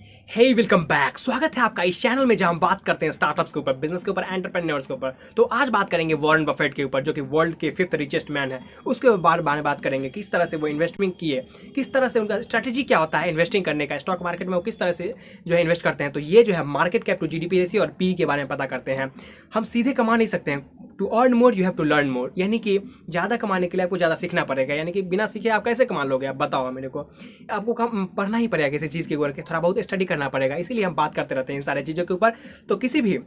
हे welcome back. स्वागत है आपका इस चैनल में जहां हम बात करते हैं स्टार्टअप्स के ऊपर, बिजनेस के ऊपर, एंटरप्रेन्योर्स के ऊपर। तो आज बात करेंगे वॉरेन बफेट के ऊपर, जो कि वर्ल्ड के 5th रिचेस्ट मैन है। उसके बारे में बात करेंगे किस तरह से वो इन्वेस्टमेंट किए, किस तरह से उनका स्ट्रेटेजी क्या होता है इन्वेस्टिंग करने का, स्टॉक मार्केट में वो किस तरह से जो है इन्वेस्ट करते हैं। तो ये जो है market cap to GDP ratio और पी के बारे में पता करते हैं। हम सीधे कमा नहीं सकते हैं। To earn more you have to learn more, यानी कि ज़्यादा कमाने के लिए आपको ज़्यादा सीखना पड़ेगा। यानी कि बिना सीखे आप कैसे कमा लोगे, आप बताओ मेरे को। आपको पढ़ना ही पड़ेगा किसी चीज़ के ऊपर, थोड़ा बहुत स्टडी करना पड़ेगा। इसीलिए हम बात करते रहते हैं इन सारी चीज़ों के ऊपर। तो किसी भी,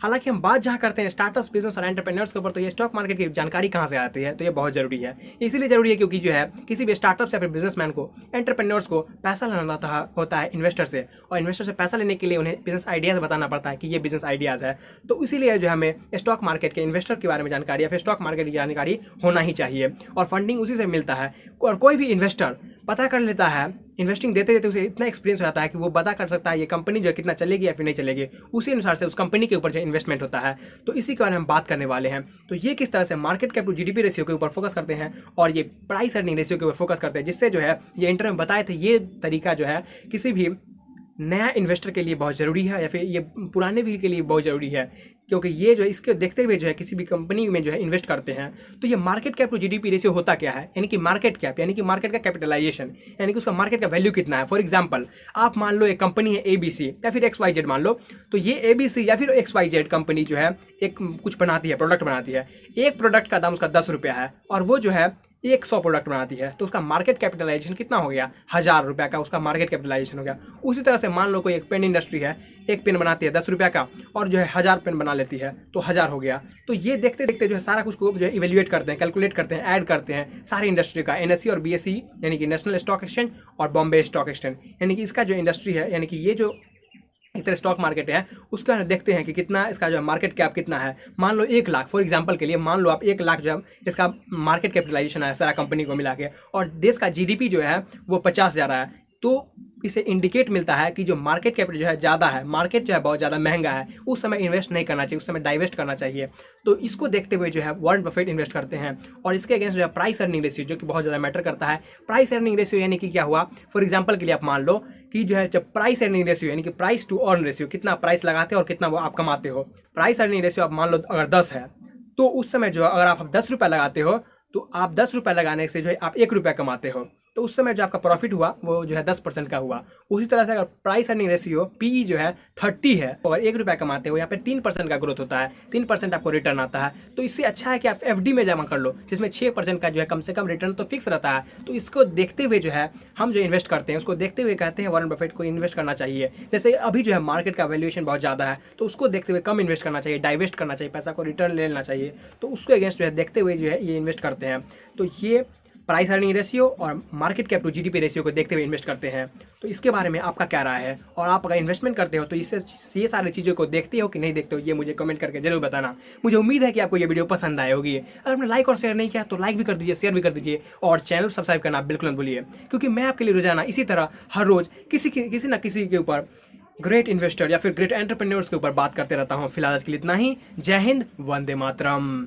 हालांकि हम बात जहाँ करते हैं स्टार्टअप्स, बिजनेस और एंटरप्रेन्योर्स के ऊपर, तो ये स्टॉक मार्केट की जानकारी कहाँ से आती है, तो ये बहुत जरूरी है। इसीलिए जरूरी है क्योंकि जो है किसी भी स्टार्टअप्स या फिर बिजनेसमैन को, एंटरप्रेन्योर्स को पैसा लेना होता है इन्वेस्टर से, और इन्वेस्टर से पैसा लेने के लिए उन्हें बिजनेस आइडियाज़ बताना पड़ता है कि ये बिजनेस आइडियाज़ है। तो इसीलिए जो हमें स्टॉक मार्केट के इन्वेस्टर के बारे में जानकारी या फिर स्टॉक मार्केट की जानकारी होना ही चाहिए, और फंडिंग उसी से मिलता है। और कोई भी इन्वेस्टर पता कर लेता है, इन्वेस्टिंग देते देते उसे इतना एक्सपीरियंस हो जाता है कि वो पता कर सकता है ये कंपनी जो है कितना चलेगी या फिर नहीं चलेगी। उसी अनुसार से उस कंपनी के ऊपर जो इन्वेस्टमेंट होता है। तो इसी के बारे में हम बात करने वाले हैं। तो ये किस तरह से market cap to GDP ratio के ऊपर फोकस करते हैं और ये प्राइस अर्निंग रेशियो के ऊपर फोकस करते हैं, जिससे जो है ये इंटरव्यू में बताए थे, ये तरीका जो है किसी भी नया इन्वेस्टर के लिए बहुत ज़रूरी है या फिर ये पुराने भी के लिए बहुत ज़रूरी है। क्योंकि ये जो है इसके देखते हुए जो है किसी भी कंपनी में जो है इन्वेस्ट करते हैं। तो ये market cap to GDP ratio होता क्या है, यानी कि मार्केट कैप यानी कि मार्केट का कैपिटलाइजेशन, यानी कि उसका मार्केट का वैल्यू कितना है। फॉर एग्जांपल, आप मान लो एक कंपनी है एबीसी या फिर XYZ मान लो। तो ये एबीसी या फिर XYZ कंपनी जो है एक कुछ बनाती है, प्रोडक्ट बनाती है। एक प्रोडक्ट का दाम उसका 10 रुपया है और वो जो है 100 प्रोडक्ट बनाती है। तो उसका मार्केट कैपिटलाइजेशन कितना हो गया, 1000 रुपया का उसका मार्केट कैपिटलाइजेशन हो गया। उसी तरह से मान लो कोई एक पेन इंडस्ट्री है, एक पेन बनाती है 10 रुपया का और जो है 1000 पेन बना लेती है, तो 1000 हो गया। तो ये देखते देखते जो है सारा कुछ को जो है इवेल्युएट करते हैं, कैलकुलेट करते हैं, ऐड करते हैं सारी इंडस्ट्री का, NSE और BSE यानी कि नेशनल स्टॉक एक्सचेंज और बॉम्बे स्टॉक एक्सचेंज, यानी कि इसका जो इंडस्ट्री है, यानी कि ये जो एक तरह स्टॉक मार्केट है, उसके बारे में देखते हैं कि कितना इसका जो है मार्केट कैप कितना है। मान लो 1 लाख, फॉर एग्जांपल के लिए मान लो आप 1 लाख जो है इसका मार्केट कैपिटलाइजेशन है सारा कंपनी को मिला के, और देश का जीडीपी जो है वो 50 जा रहा है। तो इसे इंडिकेट मिलता है कि जो मार्केट कैपिटल जो है ज़्यादा है, मार्केट जो है बहुत ज़्यादा महंगा है, उस समय इन्वेस्ट नहीं करना चाहिए, उस समय डाइवेस्ट करना चाहिए। तो इसको देखते हुए जो है वॉरेन बफेट इन्वेस्ट करते हैं। और इसके अगेंस्ट जो है प्राइस अर्निंग रेशियो, जो कि बहुत ज़्यादा मैटर करता है। प्राइस अर्निंग रेशियो यानी कि क्या हुआ, फॉर एग्जाम्पल के लिए आप मान लो कि जो है जब प्राइस अर्निंग रेशियो यानी कि प्राइस टू अर्न रेशियो, कितना प्राइस लगाते हो और कितना वो आप कमाते हो। प्राइस अर्निंग रेशियो आप मान लो अगर 10 है, तो उस समय जो अगर आप 10 रुपये लगाते हो, तो आप 10 रुपये लगाने से जो है आप 1 रुपया कमाते हो। तो उस समय जो आपका प्रॉफिट हुआ वो जो है 10% का हुआ। उसी तरह से अगर प्राइस अर्निंग रेशियो PE जो है 30 है और 1 रुपया कमाते हो, यहाँ पे 3% का ग्रोथ होता है, 3% आपको रिटर्न आता है। तो इससे अच्छा है कि आप FD में जमा कर लो, जिसमें 6% का जो है कम से कम रिटर्न तो फिक्स रहता है। तो इसको देखते हुए जो है हम जो इन्वेस्ट करते हैं, उसको देखते हुए कहते हैं वॉरेन बफेट को इन्वेस्ट करना चाहिए। जैसे अभी जो है मार्केट का वैल्यूएशन बहुत ज़्यादा है, तो उसको देखते हुए कम इन्वेस्ट करना चाहिए, डाइवेस्ट करना चाहिए, पैसा को रिटर्न ले लेना चाहिए। तो उसको अगेंस्ट जो है देखते हुए जो है ये इन्वेस्ट करते हैं। तो ये प्राइस अर्निंग रेशियो और market cap to GDP ratio को देखते हुए इन्वेस्ट करते हैं। तो इसके बारे में आपका क्या राय है, और आप अगर इन्वेस्टमेंट करते हो तो इससे ये सारी चीज़ों को देखते हो कि नहीं देखते हो, ये मुझे कमेंट करके जरूर बताना। मुझे उम्मीद है कि आपको ये वीडियो पसंद आई होगी। अगर आपने लाइक और शेयर नहीं किया तो लाइक भी कर दीजिए, शेयर भी कर दीजिए, और चैनल सब्सक्राइब करना बिल्कुल मत भूलिए, क्योंकि मैं आपके लिए रोजाना इसी तरह हर रोज किसी न किसी के ऊपर ग्रेट इन्वेस्टर या फिर ग्रेट एंटरप्रेन्योर्स के ऊपर बात करते रहता हूँ। फिलहाल आज के लिए इतना ही। जय हिंद, वंदे मातरम।